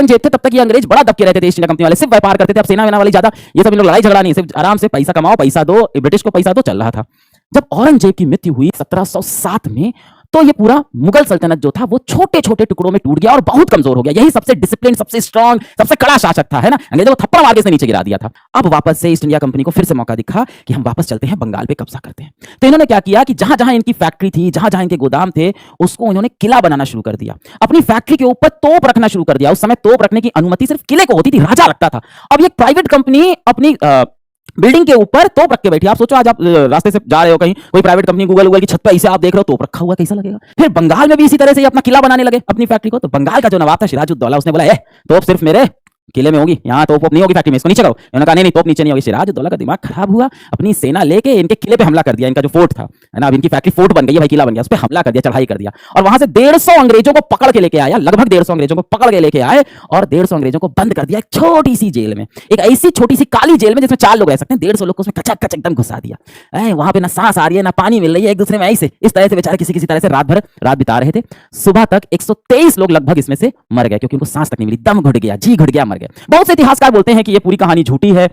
औरंगजेब थे तब तक ये अंग्रेज बड़ा दबके रहते थे ईस्ट इंडिया कंपनी वाले, सिर्फ व्यापार करते थे। अब सेना वेना वाली ज्यादा ये सब इन लोग लड़ाई झगड़ा नहीं, सिर्फ आराम से पैसा कमाओ, पैसा दो, ब्रिटिश को पैसा दो, चल रहा था। जब औरंगजेब की मृत्यु हुई 1707 में, तो ये पूरा मुगल सल्तनत जो था वो छोटे छोटे टुकड़ों में टूट गया और बहुत कमजोर हो गया। यही सबसे डिसिप्लिन, सबसे स्ट्रांग, सबसे कड़ा शासक था, है ना। अंग्रेजों को थप्पड़ मार के नीचे गिरा दिया था। अब वापस से ईस्ट इंडिया कंपनी को फिर से मौका दिखा कि हम वापस चलते हैं, बंगाल पे कब्जा करते हैं। तो इन्होंने क्या किया कि जहां जहां इनकी फैक्ट्री थी, जहां जहां इनके गोदाम थे, उसको इन्होंने किला बनाना शुरू कर दिया। अपनी फैक्ट्री के ऊपर तोप रखना शुरू कर दिया। उस समय तोप रखने की अनुमति सिर्फ किले को होती थी, राजा रखता था। अब ये प्राइवेट कंपनी अपनी बिल्डिंग के ऊपर तोप रख के बैठी। आप सोचो, आज आप रास्ते से जा रहे हो, कहीं कोई प्राइवेट कंपनी गूगल की छत पे ऐसे आप देख रहे हो, तोप रखा हुआ, कैसा लगेगा। फिर बंगाल में भी इसी तरह से अपना किला बनाने लगे अपनी फैक्ट्री को। तो बंगाल का जो नवाब था सिराजुद्दौला, उसने बोला तोप सिर्फ मेरे किले में होगी, यहाँ तोप नहीं होगी फैक्ट्री में, इसको नीचे करो। उन्होंने कहा नहीं, तोप नीचे नहीं होगी। सिराजुद्दौला का दिमाग खराब हुआ, अपनी सेना लेके इनके किले पे हमला कर दिया। इनका जो फोर्ट था, है ना, अब इनकी फैक्ट्री फोर्ट बन गई है भाई, किला बन गया, उस पर हमला कर दिया, चढ़ाई कर दिया। और वहां से 150 अंग्रेजों को पकड़ के लेके आया, लगभग 150 अंग्रेजों को पकड़ के लेके आए और 150 अंग्रेजों को बंद कर दिया एक छोटी सी जेल में, एक ऐसी छोटी सी काली जेल में जिसमें 4 लोग रह सकते हैं। 150 लोग को उसमें कचक कचक एकदम घुसा दिया। वहां पे ना सांस आ रही है, ना पानी मिल रही है, एक दूसरे में ऐसे इस तरह से बेचारे किसी किसी तरह से रात भर रात बिता रहे थे। सुबह तक 123 लोग लगभग इसमें से मर गए, क्योंकि उनको सांस तक नहीं मिली, दम घुट गया, जी घुट गया, मर गए। बहुत से इतिहासकार बोलते हैं कि ये पूरी कहानी झूठी है,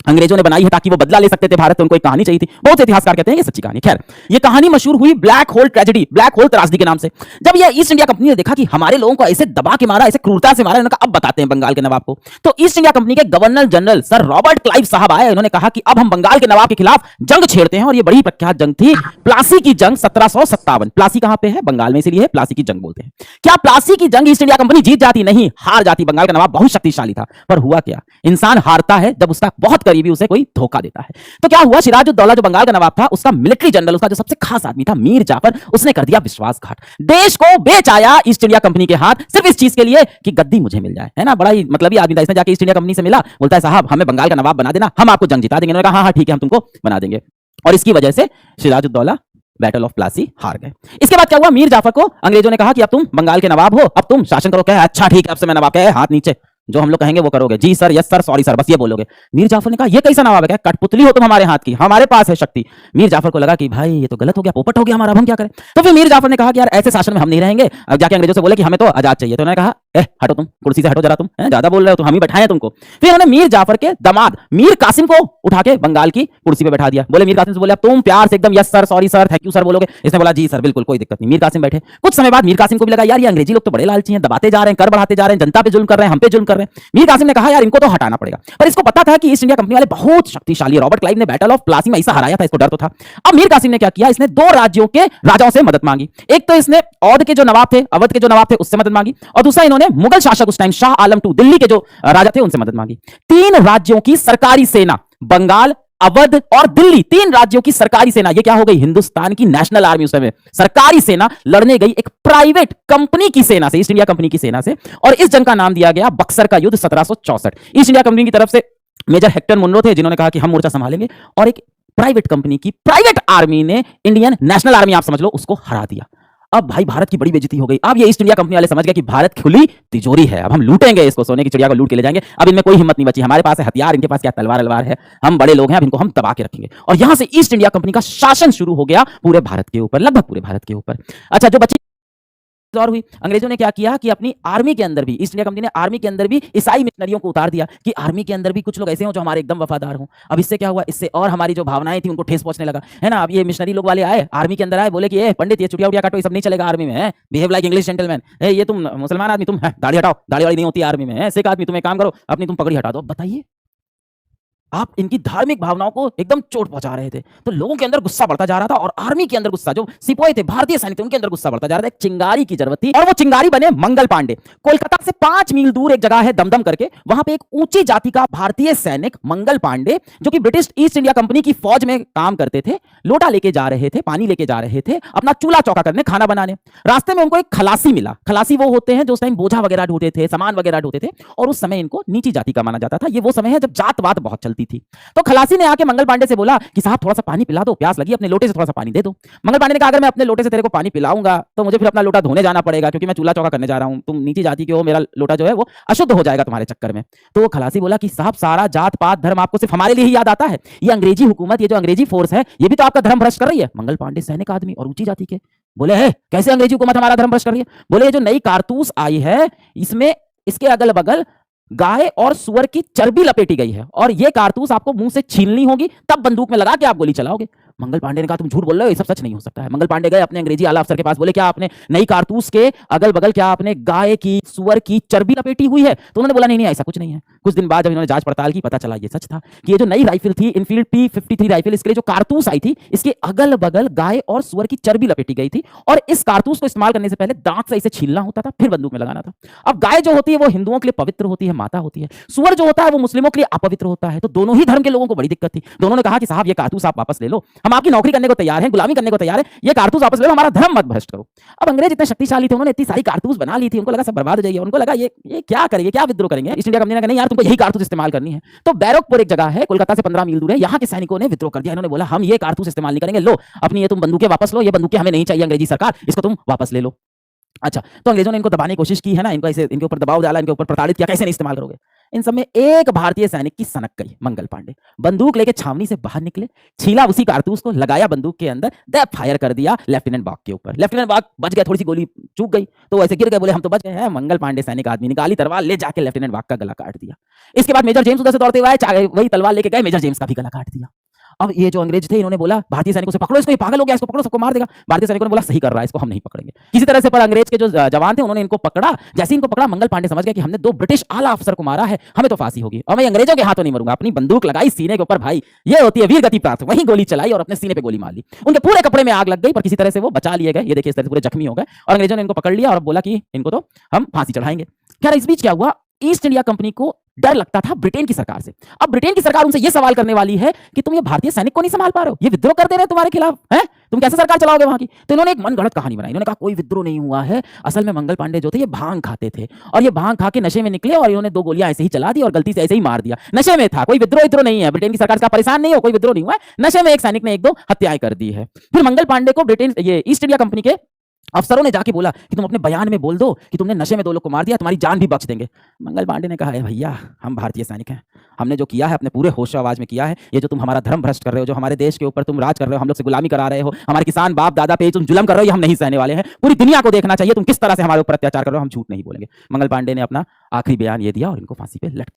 अंग्रेजों ने बनाई है ताकि वो बदला ले सकते थे भारत, तो उनको एक कहानी चाहिए थी। बहुत से इतिहासकार कहते हैं ये सच्ची कहानी। खैर, ये कहानी मशहूर हुई black hole tragedy, black hole त्रासदी के नाम से। जब ये ईस्ट इंडिया कंपनी ने देखा कि हमारे लोगों को ऐसे दबा के मारा, ऐसे क्रूरता से मारा, इन्होंने कहा अब बताते हैं बंगाल के नवाब को। तो ईस्ट इंडिया कंपनी के governor general sir Robert Clive साहब आए, इन्होंने कहा कि अब हम बंगाल के नवाब के खिलाफ जंग छेड़ते हैं। और ये बड़ी प्रख्यात जंग थी, प्लासी की जंग 1757। प्लासी कहां पे है? बंगाल में, इसीलिए प्लासी की जंग बोलते हैं। क्या प्लासी की जंग ईस्ट इंडिया कंपनी जीत जाती? नहीं, हार जाती। बंगाल का नवाब बहुत शक्तिशाली था, पर हुआ क्या, इंसान हारता है जब उसका बहुत करीबी उसे कोई धोखा देता है। तो क्या हुआ, सिराजुद्दौला जो बंगाल का नवाब था, उसका मिलिट्री जनरल, उसका जो सबसे खास आदमी था मीर जाफर, उसने कर दिया विश्वासघात। देश को बेच आया ईस्ट इंडिया कंपनी के हाथ, सिर्फ इस चीज के लिए कि गद्दी मुझे मिल जाए, है ना। बड़ा ही मतलबी आदमी था। इसने जाके ईस्ट इंडिया कंपनी से मिला, बोलता है साहब हमें बंगाल का नवाब बना देना, हम आपको जंग जिता देंगे। उन्होंने कहा हाँ ठीक है, हम तुमको बना देंगे। और इसकी वजह से सिराजुद्दौला बैटल ऑफ प्लासी हार गए। इसके बाद क्या हुआ, मीर जाफर को अंग्रेजों ने कहा कि अब तुम बंगाल के नवाब हो, अब तुम शासन करो। क्या? अच्छा ठीक है, अब से मैं नवाब। क्या? हाथ नीचे, जो हम लोग कहेंगे वो करोगे। जी sir, yes sir, sorry sir, बस ये बोलोगे। मीर जाफर ने कहा ये कैसा नवाब है, क्या कठपुतली हो तुम हमारे हाथ की, हमारे पास है शक्ति। मीर जाफर को लगा कि भाई ये तो गलत हो गया, पोपट हो गया हमारा, अब हम क्या करें। तो फिर मीर जाफर ने कहा कि यार ऐसे शासन में हम नहीं रहेंगे। अब जाके अंग्रेजों से बोले कि हमें तो आजाद चाहिए। तो उन्होंने कहा हटो, तुम कुर्सी से हटो जरा, तुम ज्यादा बोल रहे हो, तो हम ही बैठाए तुमको। फिर उन्होंने मीर जाफर के दामाद मीर कासिम को उठा के बंगाल की कुर्सी पे बैठा दिया। बोले मीर कासिम से बोले अब तुम प्यार से एकदम yes sir, sorry sir, thank you sir बोलोगे। इसने बोला जी सर, बिल्कुल कोई दिक्कत नहीं। मीर कासिम बैठे। कुछ समय बाद मीर कासिम को भी लगा यार ये अंग्रेजी लोग तो बड़े लालची हैं, दबाते जा रहे हैं, कर बढ़ाते जा रहे हैं, जनता पे जुल्म कर रहे हैं, हम पे जुल्म कर रहे हैं। मीर कासिम ने कहा यार इनको तो हटाना पड़ेगा। पर इसको पता था कि ईस्ट इंडिया कंपनी वाले बहुत शक्तिशाली, रॉबर्ट क्लाइव ने बैटल ऑफ प्लासी में ऐसा हराया था, इसको डर तो था। अब मीर कासिम ने क्या किया, इसने 2 राज्यों के राजाओं से मदद मांगी। एक तो इसने औध के जो नवाब थे, अवध के जो नवाब थे, उससे मदद मांगी। और दूसरा इन्होंने मुगल शासक उस टाइम शाह आलम II दिल्ली के जो राजा थे, उनसे मदद मांगी। 3 राज्यों की सरकारी सेना, बंगाल, अवध और दिल्ली, 3 राज्यों की सरकारी सेना, ये क्या हो गई, हिंदुस्तान की नेशनल आर्मी उस समय सरकारी सेना लड़ने गई एक प्राइवेट कंपनी की सेना से, ईस्ट इंडिया कंपनी की सेना से। और इस जंग का नाम दिया गया बक्सर का युद्ध 1764। ईस्ट इंडिया कंपनी की तरफ से मेजर हेक्टर मुनरो थे, जिन्होंने कहा कि हम मोर्चा संभालेंगे, और एक प्राइवेट कंपनी की प्राइवेट आर्मी ने इंडियन नेशनल आर्मी आप समझ लो उसको हरा दिया। अब भाई भारत की बड़ी बेइज्जती हो गई। अब ये ईस्ट इंडिया कंपनी वाले समझ गए कि भारत खुली तिजोरी है, अब हम लूटेंगे इसको, सोने की चिड़िया को लूट के ले जाएंगे। अब इनमें कोई हिम्मत नहीं बची, हमारे पास है हथियार, इनके पास क्या तलवार अलवार है, हम बड़े लोग हैं, अब इनको हम दबा के रखेंगे। और यहां से ईस्ट इंडिया कंपनी का शासन शुरू हो गया पूरे भारत के ऊपर, लगभग पूरे भारत के ऊपर। अच्छा, जो बची और हुई, अंग्रेजों ने क्या किया कि अपनी आर्मी के अंदर भी, ईस्ट इंडिया कंपनी ने आर्मी के अंदर भी ईसाई मिशनरियों को उतार दिया कि आर्मी के अंदर भी कुछ लोग ऐसे हो जो हमारे एकदम वफादार हों। अब इससे क्या हुआ, इससे और हमारी जो भावनाएं थी उनको ठेस पहुंचने लगा, है ना। अब ये मिशनरी लोग वाले आए, आर्मी के अंदर आए, बोले कि ये पंडित ये चुटिया उटिया काटो, ये सब नहीं चलेगा आर्मी में, बिहेव लाइक इंग्लिश जेंटलमैन। ये तुम मुसलमान आदमी, तुम दाढ़ी हटाओ, दाढ़ी वाली नहीं होती आर्मी में, सिख आदमी तुम एक काम करो, अपनी तुम पगड़ी हटा दो। बताइए, आप इनकी धार्मिक भावनाओं को एकदम चोट पहुंचा रहे थे। तो लोगों के अंदर गुस्सा बढ़ता जा रहा था, और आर्मी के अंदर गुस्सा, जो सिपाही थे, भारतीय सैनिक थे, उनके अंदर गुस्सा बढ़ता जा रहा था। एक चिंगारी की जरूरत थी, और वो चिंगारी बने मंगल पांडे। कोलकाता से 5 मील दूर एक जगह है दमदम करके, वहां पे एक ऊंची जाति का भारतीय सैनिक मंगल पांडे, जो कि ब्रिटिश ईस्ट इंडिया कंपनी की फौज में काम करते थे, लोटा लेके जा रहे थे, पानी लेके जा रहे थे अपना चूल्हा चौका करने, खाना बनाने। रास्ते में उनको एक खलासी मिला। खलासी वो होते हैं जो उस टाइम बोझा वगैरह ढोते थे, सामान वगैरह ढोते थे, और उस समय इनको नीची जाति का माना जाता था। ये वो समय है जब जात वात बहुत चलती थी। तो खलासी ने आके मंगल पांडे से बोला कि साहब थोड़ा सा पानी पिला दो, प्यास लगी, अपने लोटे से थोड़ा सा पानी दे दो। मंगल पांडे ने कहा अगर मैं अपने लोटे से तेरे को पानी पिलाऊंगा तो मुझे फिर अपना लोटा धोने जाना पड़ेगा, क्योंकि मैं चूल्हा चौका करने जा रहा हूं, तुम नीची जाति के हो, मेरा लोटा जो है वो अशुद्ध हो जाएगा तुम्हारे चक्कर में। तो खलासी बोला कि साहब सारा जात पात धर्म आपको सिर्फ हमारे लिए ही याद आता है, ये अंग्रेजी हुकूमत, ये जो अंग्रेजी फोर्स है, ये भी तो आपका धर्म भ्रष्ट कर रही है। मंगल पांडे सैनिक आदमी और ऊंची जाति के बोले है कैसे अंग्रेजी हुकूमत हमारा धर्म भ्रष्ट कर रही है। बोले ये जो नई कारतूस आई है, इसमें इसके अगल बगल गाय और सुअर की चर्बी लपेटी गई है और ये कारतूस आपको मुंह से छीननी होगी, तब बंदूक में लगा के आप गोली चलाओगे। मंगल पांडे ने कहा तुम झूठ बोल रहे हो, ये सब सच नहीं हो सकता है। मंगल पांडे गए अपने अंग्रेजी आला अफसर के पास, बोले क्या आपने नई कारतूस के अगल बगल क्या आपने गाय की सुअर की चर्बी लपेटी हुई है? तो उन्होंने बोला नहीं नहीं ऐसा कुछ नहीं है। कुछ दिन बाद जब इन्होंने जांच पड़ताल की, पता चला ये सच था कि ये जो नई राइफल थी इनफील्ड P53 राइफल, इसके लिए जो कारतूस आई थी इसके अगल बगल गाय और सुअर की चर्बी लपेटी गई थी और इस कारतूस को इस्तेमाल करने से पहले दांत से इसे छीलना होता था, फिर बंदूक में लगाना था। अब गाय जो होती है वो हिंदुओं के लिए पवित्र होती है, माता होती है। सुअर जो होता है वो मुस्लिमों के लिए अपवित्र होता है। तो दोनों ही धर्म के लोगों को बड़ी दिक्कत थी। दोनों ने कहा कि साहब ये कारतूस आप वापस ले लो, हम आपकी नौकरी करने को तैयार हैं, गुलामी करने को तैयार हैं, ये कारतूस वापस ले लो, हमारा धर्म मत भ्रष्ट करो। अब अंग्रेज इतने शक्तिशाली थे, उन्होंने इतनी सारी कारतूस बना ली थी, उनको लगा सब बर्बाद हो जाएगी। उनको लगा ये क्या करेंगे, क्या विद्रोह करेंगे। ईस्ट इंडिया कंपनी ने कहा नहीं यार तुमको यही कारतूस इस्तेमाल करनी है। तो बैरकपुर एक जगह है कोलकाता से 15 मील दूर है, यहाँ के सैनिकों ने विद्रोह कर दिया। इन्होंने बोला हम ये कारतूस इस्तेमाल नहीं करेंगे, लो अपनी ये तुम बंदूकें वापस लो, ये बंदूकें हमें नहीं चाहिए अंग्रेजी सरकार, इसको तुम वापस ले लो। अच्छा, तो अंग्रेजों ने इनको दबाने की कोशिश की है ना, इनको ऐसे इनके ऊपर दबाव डाला, इनके ऊपर प्रताड़ित किया, कैसे नहीं इस्तेमाल करोगे। इन सब में एक भारतीय सैनिक की सनक गई, मंगल पांडे बंदूक लेके छावनी से बाहर निकले, छीला उसी कारतूस को, लगाया बंदूक के अंदर, दे फायर कर दिया लेफ्टिनेंट बाग के ऊपर। लेफ्टिनेंट बाग बच गया, थोड़ी सी गोली चूक गई तो ऐसे गिर गए, बोले हम तो बच गए हैं। मंगल पांडे सैनिक आदमी निकाली तलवार, ले जाके लेफ्टिनेंट बाग का गला काट दिया। इसके बाद मेजर जेम्स उधर से दौड़ते हुए आए, वही तलवार लेके गए, मेजर जेम्स का भी गला काट दिया। अब ये जो अंग्रेज थे इन्होंने बोला भारतीय सैनिकों से पकड़ो इसको, ये पागल हो गया, इसको पकड़ो सबको मार देगा। भारतीय सैनिकों ने बोला सही कर रहा है, इसको हम नहीं पकड़ेंगे किसी तरह से। पर अंग्रेज के जो जवान थे उन्होंने इनको पकड़ा। जैसे इनको पकड़ा मंगल पांडे समझ गया कि हमने 2 ब्रिटिश आला अफसर को मारा है, हमें तो फांसी होगी और मैं अंग्रेजों के हाथों नहीं मरूंगा। अपनी बंदूक लगाई सीने के ऊपर, भाई ये होती है वीर गति प्राप्त, वहीं गोली चलाई और अपने सीने पे गोली मार ली। उनके पूरे कपड़े में आग लग गई पर किसी तरह से वो बचा लिए गए। ये देखिए इस तरह से पूरे जख्मी हो गए और अंग्रेजों ने इनको पकड़ लिया और बोला कि इनको तो हम फांसी चढ़ाएंगे। खैर इस बीच क्या हुआ, ईस्ट इंडिया कंपनी को डर लगता था ब्रिटेन की सरकार से। अब ब्रिटेन की सरकार उनसे यह सवाल करने वाली है कि तुम ये भारतीय सैनिक को नहीं संभाल पा रहे हो, ये विद्रोह कर दे रहे हैं तुम्हारे खिलाफ, हैं तुम कैसे सरकार चलाओगे वहां की। तो इन्होंने एक मनगढ़ंत कहानी बनाई। इन्होंने कहा कोई विद्रोह नहीं हुआ है, असल में मंगल पांडे जो थे ये भांग खाते थे और ये भांग खा के नशे में निकले और इन्होंने 2 गोलियां ऐसे ही चला दी और गलती से ऐसे ही मार दिया। नशे में था, कोई विद्रोह नहीं है, ब्रिटेन की सरकार का परेशान नहीं हो, कोई विद्रोह नहीं हुआ है, नशे में एक सैनिक ने 1-2 हत्याएं कर दी है। फिर मंगल पांडे को ब्रिटेन ये ईस्ट इंडिया कंपनी के अफसरों ने जाके बोला कि तुम अपने बयान में बोल दो कि तुमने नशे में 2 लोग को मार दिया, तुम्हारी जान भी बख्श देंगे। मंगल पांडे ने कहा है भैया हम भारतीय सैनिक हैं, हमने जो किया है अपने पूरे होश आवाज में किया है। ये जो तुम हमारा धर्म भ्रष्ट कर रहे हो, जो हमारे देश के ऊपर तुम राज कर रहे हो, हम लोग से गुलामी करा रहे हो, हमारे किसान बाप दादा पे तुम जुल्म कर रहे हो, ये हम नहीं सहने वाले हैं। पूरी दुनिया को देखना चाहिए तुम किस तरह से हमारे ऊपर अत्याचार कर रहे हो, हम झूठ नहीं बोलेंगे। मंगल पांडे ने अपना आखिरी बयान ये दिया और इनको फांसी पे लटका।